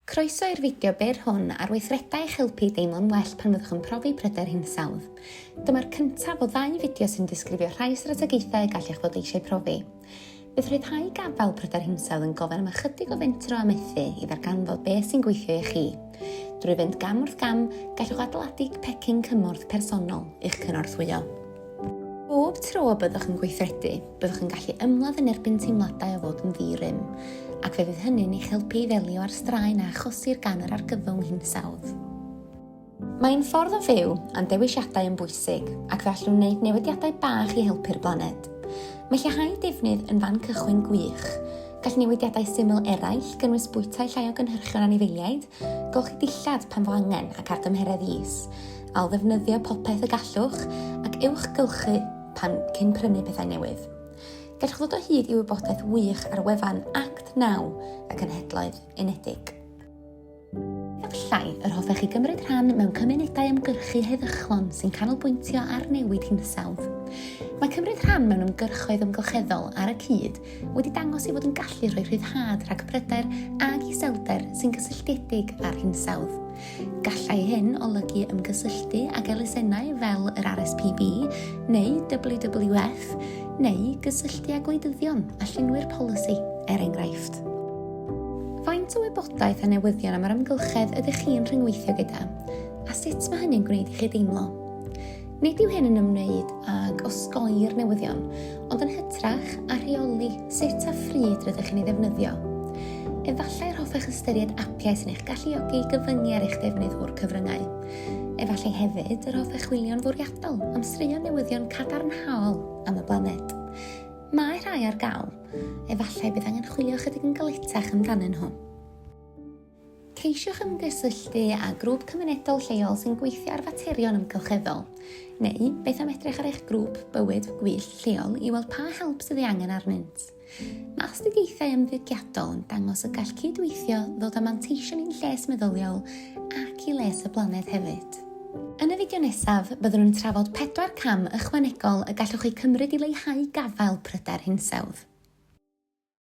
Croeso i'r fideo byr hwn ar weithredau eich helpu deimlo'n well pan fyddwch yn profi pryder hinsawdd. Dyma'r cyntaf o 2 fideo sy'n disgrifio rhai strategaethau gallech fod eisiau profi. Bydd rhyddhau gafal pryder hinsawdd yn gofyn am ychydig o fentro a methu i ddarganfod beth sy'n gweithio i chi. Drwy fynd gam wrth gam, gallwch adeiladu pecyn cymorth personol i'ch cynorthwyo. Bob tro byddwch yn gweithredu, byddwch yn gallu ymladd yn erbyn teimladau o fod yn ddi-rym, ac fe fydd hynny'n eich helpu i ddelio â'r straen a achosir gan yr argyfwng hinsawdd. Mae'n ffordd o fyw, a'n dewisiadau yn bwysig, ac fe allwn wneud newidiadau bach i helpu'r blaned. Mae lleihau defnydd yn fan cychwyn gwych. Gall newidiadau syml eraill gynnwys bwytau llai o gynhyrchion anifeiliaid, golchi dillad pan fo angen ac argymheredd is, ail ddefnyddio popeth y gallwch, ac uwch gylchu cyn prynu pethau newydd. Gallwch ddod o hyd i wybodaeth wych ar wefan Act 9 y Cenhedloedd Unedig. Efallai yr hoffech chi gymryd rhan mewn cymunedau ymgyrchu heddychlon sy'n canolbwyntio ar newid hinsawdd. Mae cymryd rhan mewn ymgyrchoedd ymgylcheddol ar y cyd wedi dangos i fod yn gallu rhoi rhyddhad rhag pryder ag iselder sy'n gysylltiedig â'r hinsawdd. Gallai hyn olygu ymgysylltu ag elusennau fel yr RSPB neu WWF neu gysylltu ag gwleidyddion a llunwyr polisi, enghraifft. Faint o wybodaeth a newyddion am yr amgylchedd ydych chi'n rhyngweithio gyda, a sut mae hynny'n gwneud i chi deimlo? Nid yw hyn yn ymwneud ag osgoi'r newyddion, ond yn hytrach a rheoli sut a phryd rydych chi'n ei ddefnyddio. Efallai'r hoffech ystyried apiau sy'n eich galluogi i gyfyngu ar eich defnydd o'r cyfryngau. Efallai hefyd yr hoffech chwilio'n fwriadol am straeon newyddion cadarnhaol am y blaned. Mae rhai ar gael, efallai bydd angen chwilio chydig yn galetach amdanyn nhw. Ceisiwch ymgysylltu â grŵp cymunedol lleol sy'n gweithio ar faterion ymgylcheddol, neu beth am edrych ar eich grŵp bywyd gwyllt lleol i weld pa help sydd ei angen arnynt. Mae astudiaethau ymddygiadol yn dangos y gall cydweithio ddod â manteision i'n lles meddyliol ac i les y blaned hefyd. Yn y fideo nesaf, byddwn nhw'n trafod 4 cam ychwanegol y gallwch chi cymryd i leihau gafael pryder hinsawdd.